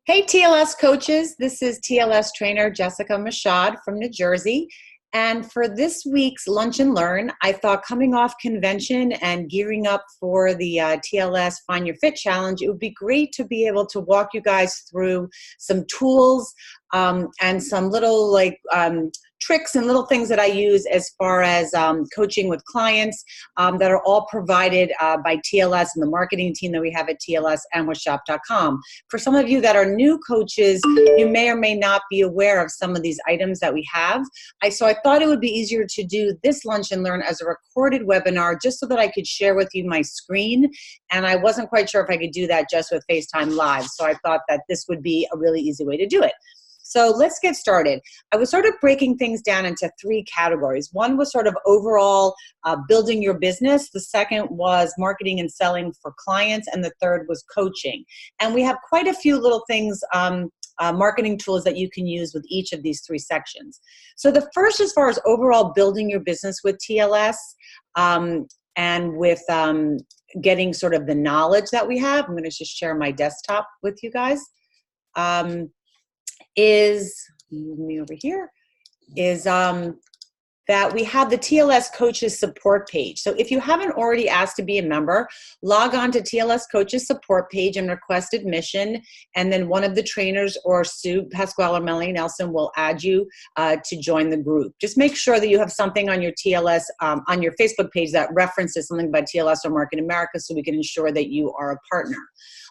Hey TLS coaches, this is TLS trainer Jessica Mashad from New Jersey. And for this week's Lunch and Learn, I thought coming off convention and gearing up for the TLS Find Your Fit Challenge, it would be great to be able to walk you guys through some tools and some little tricks and little things that I use as far as coaching with clients that are all provided by TLS and the marketing team that we have at TLSandwithshop.com. For some of you that are new coaches, you may or may not be aware of some of these items that we have. So I thought it would be easier to do this Lunch and Learn as a recorded webinar just so that I could share with you my screen. And I wasn't quite sure if I could do that just with FaceTime Live. So I thought that this would be a really easy way to do it. So let's get started. I was sort of breaking things down into three categories. One was sort of overall building your business. The second was marketing and selling for clients. And the third was coaching. And we have quite a few little things, marketing tools that you can use with each of these three sections. So the first, as far as overall building your business with TLS and with getting sort of the knowledge that we have, I'm going to just share my desktop with you guys. Move me over here, is that we have the TLS Coaches Support page. So if you haven't already asked to be a member, log on to TLS Coaches Support page and request admission, and then one of the trainers or Sue Pasquale or Melanie Nelson will add you to join the group. Just make sure that you have something on your TLS, on your Facebook page that references something by TLS or Market America so we can ensure that you are a partner.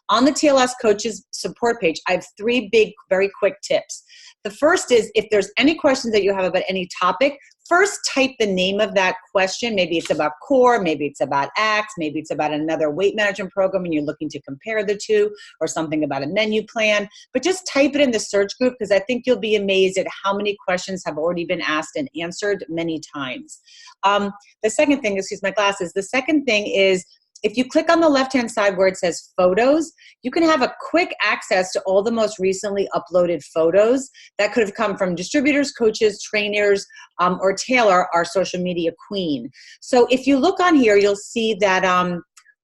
On the TLS Coaches Support page, I have three big, very quick tips. The first is if there's any questions that you have about any topic, first type the name of that question. Maybe it's about core, maybe it's about ACTS, maybe it's about another weight management program and you're looking to compare the two, or something about a menu plan. But just type it in the search group because I think you'll be amazed at how many questions have already been asked and answered many times. The second thing, excuse my glasses, the second thing is if you click on the left-hand side where it says photos, you can have a quick access to all the most recently uploaded photos that could have come from distributors, coaches, trainers, or Taylor, our social media queen. So if you look on here, you'll see that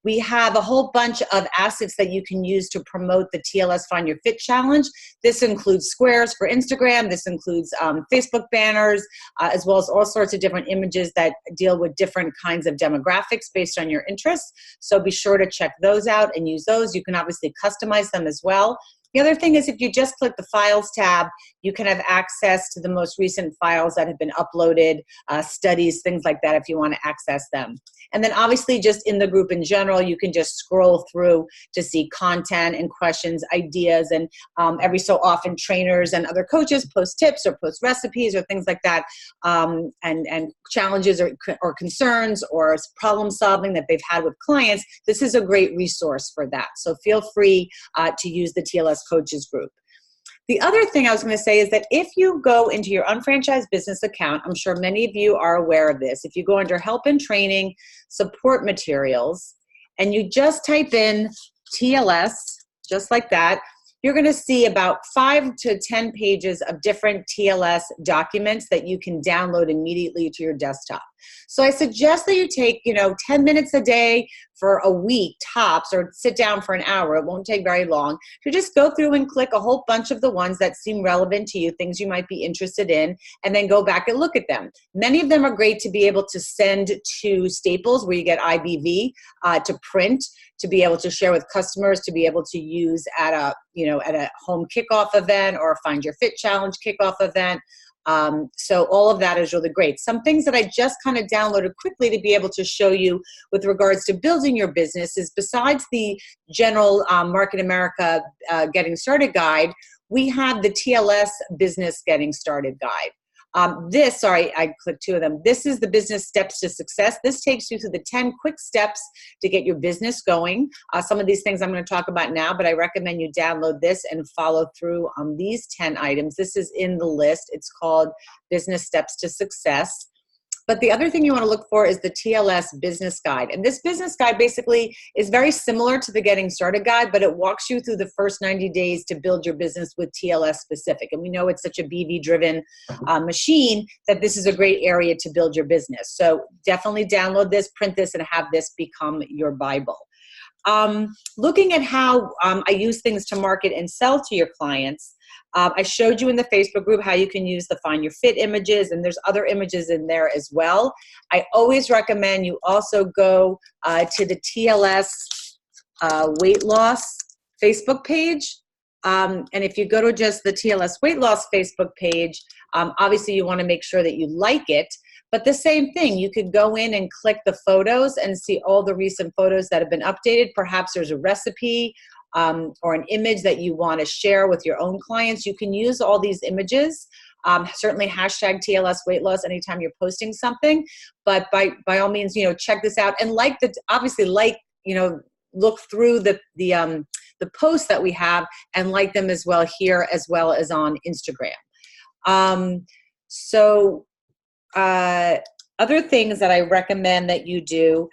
we have a whole bunch of assets that you can use to promote the TLS Find Your Fit Challenge. This includes squares for Instagram. This includes Facebook banners, as well as all sorts of different images that deal with different kinds of demographics based on your interests. So be sure to check those out and use those. You can obviously customize them as well. The other thing is if you just click the Files tab, you can have access to the most recent files that have been uploaded, studies, things like that if you want to access them. And then obviously just in the group in general, you can just scroll through to see content and questions, ideas, and every so often trainers and other coaches post tips or post recipes or things like that, and challenges or concerns or problem solving that they've had with clients. This is a great resource for that. So feel free to use the TLS Coaches group. The other thing I was going to say is that if you go into your unfranchised business account, I'm sure many of you are aware of this. If you go under help and training, support materials, and you just type in TLS, just like that, you're going to see about 5 to 10 pages of different TLS documents that you can download immediately to your desktop. So I suggest that you take, 10 minutes a day for a week tops, or sit down for an hour. It won't take very long to just go through and click a whole bunch of the ones that seem relevant to you, things you might be interested in, and then go back and look at them. Many of them are great to be able to send to Staples where you get IBV to print, to be able to share with customers, to be able to use at a home kickoff event or a Find Your Fit Challenge kickoff event. So all of that is really great. Some things that I just kind of downloaded quickly to be able to show you with regards to building your business is besides the general Market America Getting Started Guide, we have the TLS Business Getting Started Guide. I clicked 2 of them. This is the Business Steps to Success. This takes you through the 10 quick steps to get your business going. Some of these things I'm going to talk about now, but I recommend you download this and follow through on these 10 items. This is in the list. It's called Business Steps to Success. But the other thing you want to look for is the TLS Business Guide. And this business guide basically is very similar to the Getting Started Guide, but it walks you through the first 90 days to build your business with TLS specific. And we know it's such a BV-driven machine that this is a great area to build your business. So definitely download this, print this, and have this become your Bible. Looking at how I use things to market and sell to your clients, I showed you in the Facebook group how you can use the Find Your Fit images, and there's other images in there as well. I always recommend you also go to the TLS weight loss Facebook page. And if you go to just the TLS weight loss Facebook page, obviously you want to make sure that you like it. But the same thing, you could go in and click the photos and see all the recent photos that have been updated. Perhaps there's a recipe or an image that you want to share with your own clients. You can use all these images. Certainly hashtag TLS weight loss anytime you're posting something. But by all means, check this out and look through the posts that we have and like them as well here as well as on Instagram. Other things that I recommend that you do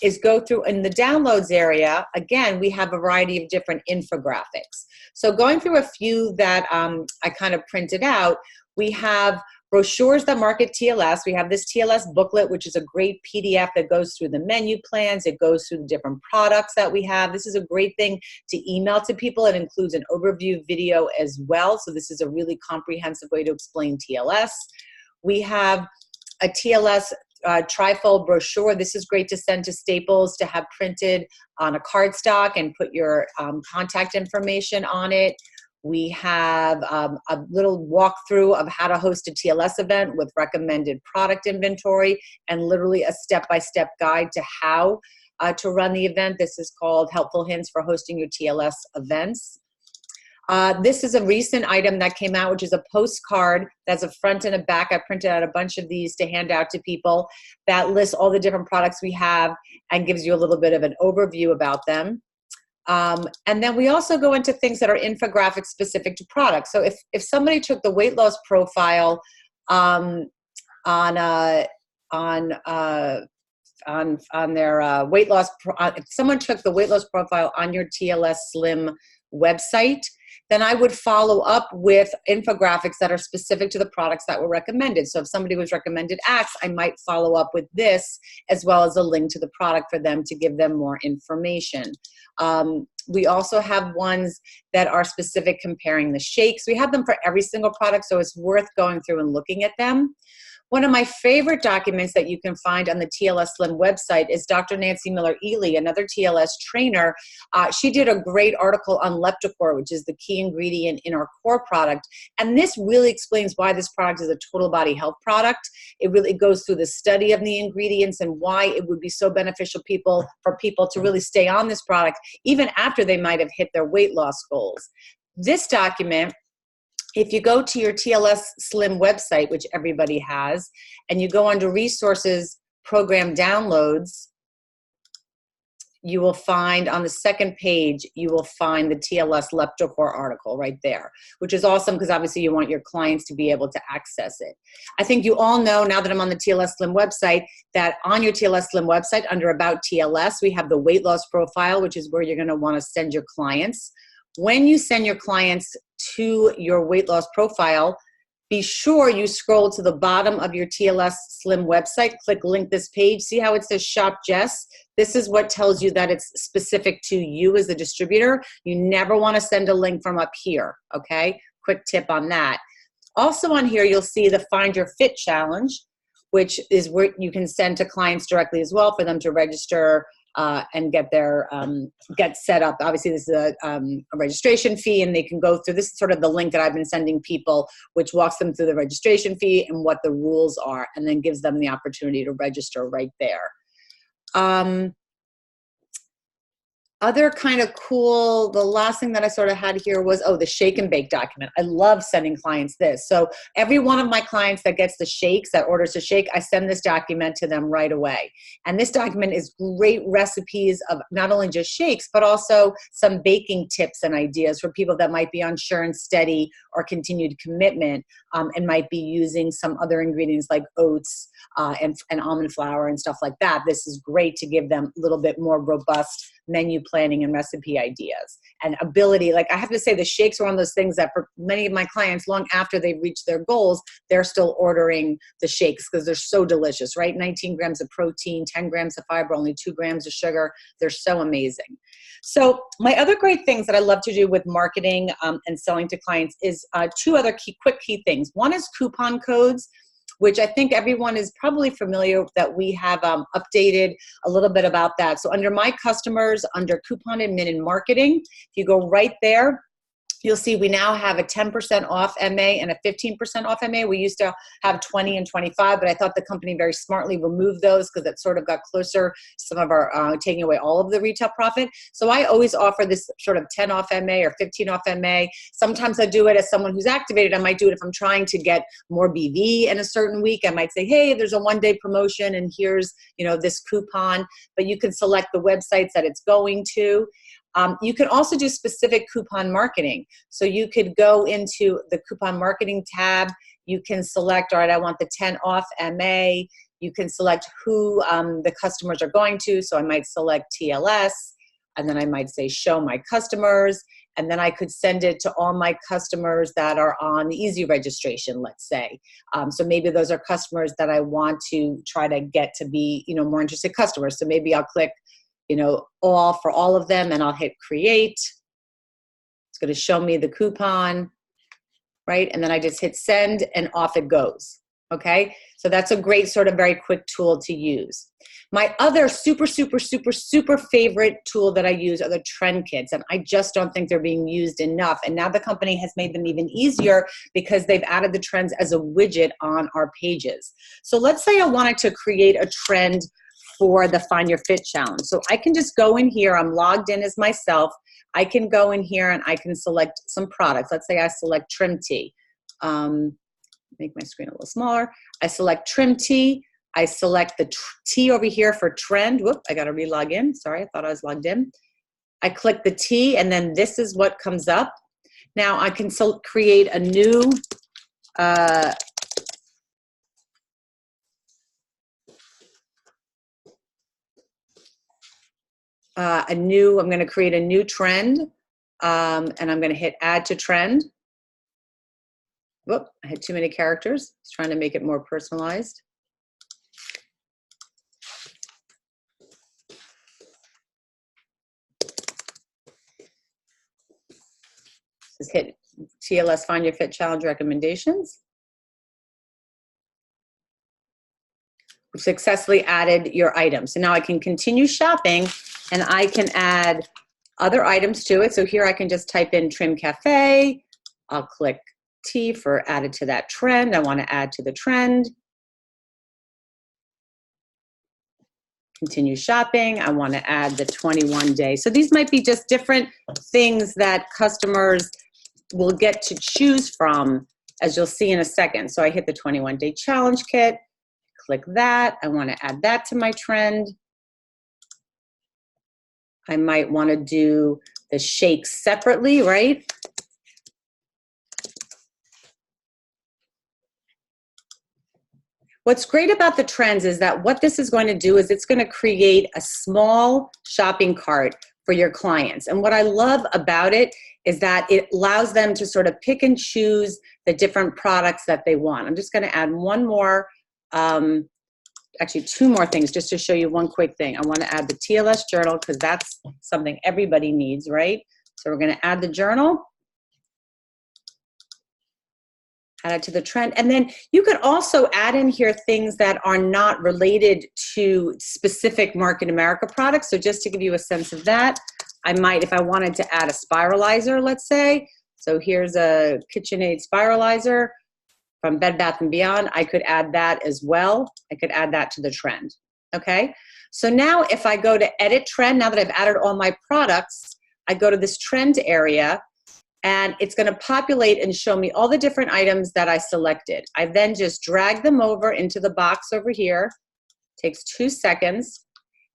is go through in the downloads area. Again, we have a variety of different infographics. So going through a few that I kind of printed out, we have brochures that market TLS. We have this TLS booklet, which is a great PDF that goes through the menu plans. It goes through the different products that we have. This is a great thing to email to people. It includes an overview video as well. So this is a really comprehensive way to explain TLS. We have a TLS trifold brochure. This is great to send to Staples to have printed on a cardstock and put your contact information on it. We have a little walkthrough of how to host a TLS event with recommended product inventory and literally a step-by-step guide to how to run the event. This is called Helpful Hints for Hosting Your TLS Events. This is a recent item that came out, which is a postcard that's a front and a back. I printed out a bunch of these to hand out to people that lists all the different products we have and gives you a little bit of an overview about them. And then we also go into things that are infographics specific to products. So if somebody took the weight loss profile on their weight loss, if someone took the weight loss profile on your TLS Slim website, then I would follow up with infographics that are specific to the products that were recommended. So if somebody was recommended Axe, I might follow up with this as well as a link to the product for them to give them more information. We also have ones that are specific comparing the shakes. We have them for every single product, so it's worth going through and looking at them. One of my favorite documents that you can find on the TLS Slim website is Dr. Nancy Miller-Ely, another TLS trainer. She did a great article on Leptocor, which is the key ingredient in our core product. And this really explains why this product is a total body health product. It really goes through the study of the ingredients and why it would be so beneficial for people to really stay on this product, even after they might have hit their weight loss goals. This document, if you go to your TLS Slim website, which everybody has, and you go under Resources, Program Downloads, you will find on the second page, you will find the TLS Leptocor article right there, which is awesome because obviously you want your clients to be able to access it. I think you all know, now that I'm on the TLS Slim website, that on your TLS Slim website, under About TLS, we have the weight loss profile, which is where you're going to want to send your clients. When you send your clients to your weight loss profile, be sure you scroll to the bottom of your TLS Slim website, click link this page. See how it says Shop Jess? This is what tells you that it's specific to you as the distributor. You never want to send a link from up here, okay? Quick tip on that. Also on here, you'll see the Find Your Fit Challenge, which is where you can send to clients directly as well for them to register and get set up. Obviously, this is a registration fee, and they can go through. This is sort of the link that I've been sending people, which walks them through the registration fee and what the rules are, and then gives them the opportunity to register right there. Other kind of cool, the last thing that I sort of had here was, the shake and bake document. I love sending clients this. So every one of my clients that gets the shakes, that orders a shake, I send this document to them right away. And this document is great recipes of not only just shakes, but also some baking tips and ideas for people that might be on Sure and Steady or continued commitment and might be using some other ingredients like oats and almond flour and stuff like that. This is great to give them a little bit more robust menu planning and recipe ideas and ability. Like I have to say, the shakes are one of those things that for many of my clients, long after they've reached their goals, they're still ordering the shakes because they're so delicious, right? 19 grams of protein, 10 grams of fiber, only 2 grams of sugar. They're so amazing. So my other great things that I love to do with marketing and selling to clients is two other quick key things. One is coupon codes, which I think everyone is probably familiar that we have updated a little bit about that. So under my customers, under coupon admin and marketing, if you go right there, you'll see we now have a 10% off MA and a 15% off MA. We used to have 20 and 25, but I thought the company very smartly removed those because it sort of got closer to some of our taking away all of the retail profit. So I always offer this sort of 10 off MA or 15 off MA. Sometimes I do it as someone who's activated. I might do it if I'm trying to get more BV in a certain week. I might say, hey, there's a one-day promotion and here's, you know, this coupon, but you can select the websites that it's going to. You can also do specific coupon marketing. So you could go into the coupon marketing tab. You can select, all right, I want the 10 off MA. You can select who the customers are going to. So I might select TLS, and then I might say show my customers. And then I could send it to all my customers that are on the easy registration, let's say. So maybe those are customers that I want to try to get to be, you know, more interested customers. So maybe I'll click, you know, all for all of them, and I'll hit create. It's going to show me the coupon, right? And then I just hit send and off it goes. Okay. So that's a great sort of very quick tool to use. My other super favorite tool that I use are the trend kits. And I just don't think they're being used enough. And now the company has made them even easier because they've added the trends as a widget on our pages. So let's say I wanted to create a trend for the Find Your Fit Challenge. So I can just go in here, I'm logged in as myself. I can go in here and I can select some products. Let's say I select trim tea. Make my screen a little smaller. I select trim tea. I select the tea over here for trend. Whoop, I gotta re-log in. Sorry, I thought I was logged in. I click the tea and then this is what comes up. Now I can create a new, I'm going to create a new trend, and I'm going to hit add to trend. Whoop, I had too many characters. I was trying to make it more personalized. Just hit TLS Find Your Fit Challenge recommendations. We've successfully added your item. So now I can continue shopping and I can add other items to it. So here I can just type in Trim Cafe. I'll click T for added to that trend. I want to add to the trend. Continue shopping. I want to add the 21 day. So these might be just different things that customers will get to choose from, as you'll see in a second. So I hit the 21 day challenge kit. Click that. I want to add that to my trend. I might want to do the shakes separately, right? What's great about the trends is that what this is going to do is it's going to create a small shopping cart for your clients. And what I love about it is that it allows them to sort of pick and choose the different products that they want. I'm just going to add one more, actually two more things just to show you one quick thing. I want to add the TLS journal because that's something everybody needs, right? So we're going to add the journal. Add it to the trend. And then you could also add in here things that are not related to specific Market America products. So just to give you a sense of that, I might, if I wanted to add a spiralizer, let's say, so here's a KitchenAid spiralizer from Bed Bath & Beyond, I could add that as well. I could add that to the trend, okay? So now if I go to edit trend, now that I've added all my products, I go to this trend area, and it's going to populate and show me all the different items that I selected. I then just drag them over into the box over here. Takes 2 seconds.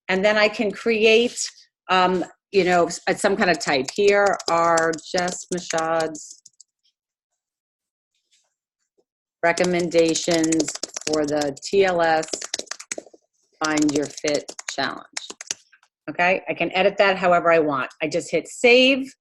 And then I can create, you know, some kind of type. Here are Jess Mashad's recommendations for the TLS Find Your Fit Challenge. Okay, I can edit that however I want. I just hit save,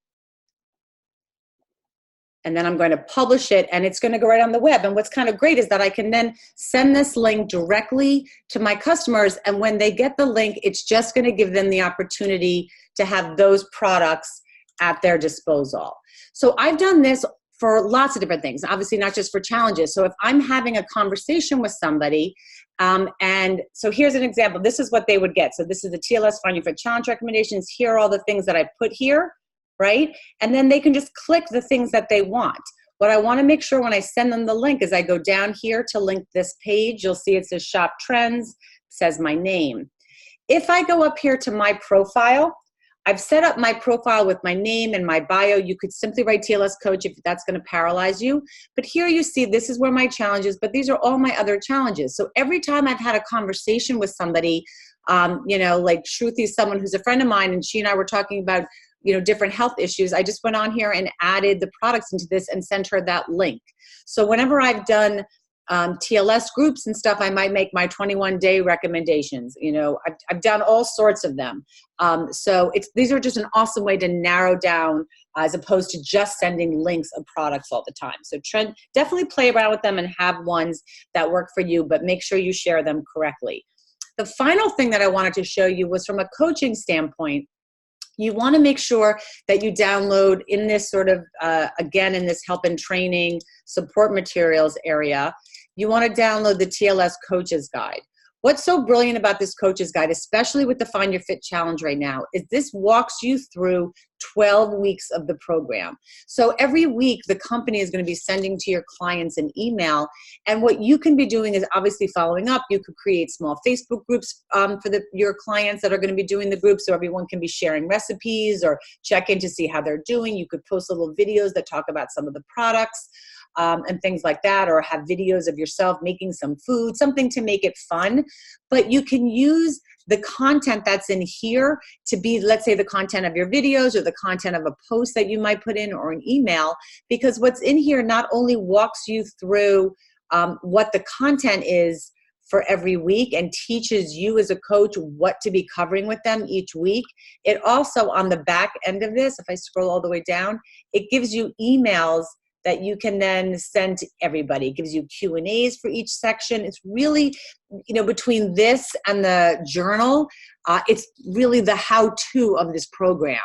and then I'm going to publish it, and it's going to go right on the web. And what's kind of great is that I can then send this link directly to my customers, and when they get the link, it's just going to give them the opportunity to have those products at their disposal. So I've done this for lots of different things, obviously not just for challenges. So if I'm having a conversation with somebody, and so here's an example. This is what they would get. So this is the TLS Find Your Fit Challenge recommendations. Here are all the things that I put here, right? And then they can just click the things that they want. What I want to make sure when I send them the link is I go down here to link this page. You'll see it says Shop Trends, says my name. If I go up here to my profile, I've set up my profile with my name and my bio. You could simply write TLS Coach if that's going to paralyze you. But here you see this is where my challenge is, but these are all my other challenges. So every time I've had a conversation with somebody, you know, like Shruti is someone who's a friend of mine, and she and I were talking about, you know, different health issues. I just went on here and added the products into this and sent her that link. So whenever I've done TLS groups and stuff, I might make my 21-day recommendations. You know, I've done all sorts of them. So these are just an awesome way to narrow down as opposed to just sending links of products all the time. So definitely play around with them and have ones that work for you, but make sure you share them correctly. The final thing that I wanted to show you was from a coaching standpoint. You want to make sure that you download in this sort of, again, in this help and training support materials area, you want to download the TLS Coaches Guide. What's so brilliant about this Coaches Guide, especially with the Find Your Fit Challenge right now, is this walks you through 12 weeks of the program. So every week, the company is going to be sending to your clients an email. And what you can be doing is obviously following up. You could create small Facebook groups for your clients that are going to be doing the group, so everyone can be sharing recipes or check in to see how they're doing. You could post little videos that talk about some of the products. And things like that, or have videos of yourself making some food, something to make it fun. But you can use the content that's in here to be, let's say, the content of your videos or the content of a post that you might put in or an email, because what's in here not only walks you through what the content is for every week and teaches you as a coach what to be covering with them each week. It also, on the back end of this, if I scroll all the way down, it gives you emails that you can then send to everybody. It gives you Q&As for each section. It's really, you know, between this and the journal, it's really the how-to of this program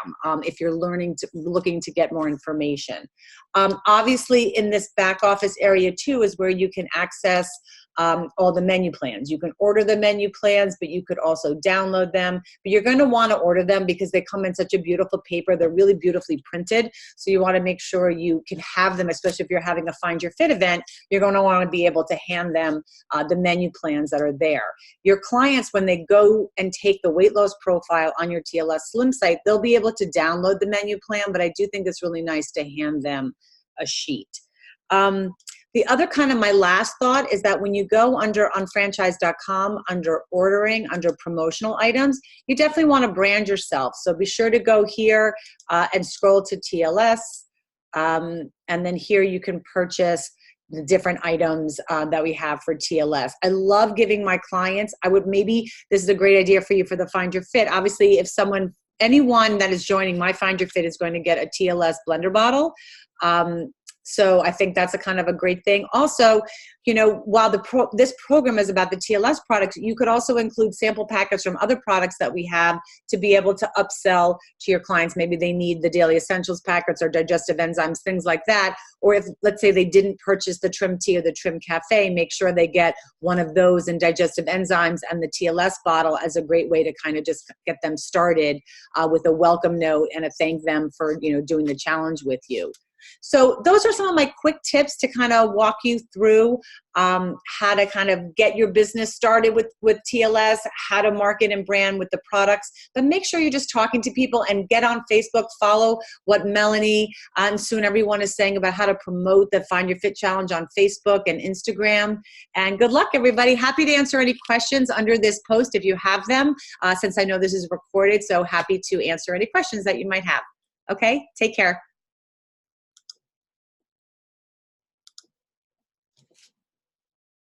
if you're looking to get more information. Obviously, in this back office area too is where you can access all the menu plans. You can order the menu plans, but you could also download them. But you're going to want to order them because they come in such a beautiful paper. They're really beautifully printed. So you want to make sure you can have them, especially if you're having a Find Your Fit event. You're going to want to be able to hand them the menu plans that are there. Your clients, when they go and take the weight loss profile on your TLS Slim site, they'll be able to download the menu plan, but I do think it's really nice to hand them a sheet. The other kind of my last thought is that when you go under unfranchise.com, under ordering, under promotional items, you definitely want to brand yourself. So be sure to go here and scroll to TLS. And then here you can purchase the different items that we have for TLS. I love giving my clients, this is a great idea for you for the Find Your Fit. Obviously, if anyone that is joining my Find Your Fit is going to get a TLS blender bottle. So I think that's a kind of a great thing. Also, you know, while this program is about the TLS products, you could also include sample packets from other products that we have to be able to upsell to your clients. Maybe they need the Daily Essentials packets or digestive enzymes, things like that. Or if, let's say, they didn't purchase the Trim Tea or the Trim Cafe, make sure they get one of those in digestive enzymes and the TLS bottle as a great way to kind of just get them started with a welcome note and a thank them for, you know, doing the challenge with you. So those are some of my quick tips to kind of walk you through how to kind of get your business started with TLS, how to market and brand with the products. But make sure you're just talking to people and get on Facebook, follow what Melanie and soon everyone is saying about how to promote the Find Your Fit Challenge on Facebook and Instagram. And good luck, everybody. Happy to answer any questions under this post if you have them, since I know this is recorded. So happy to answer any questions that you might have. Okay, take care.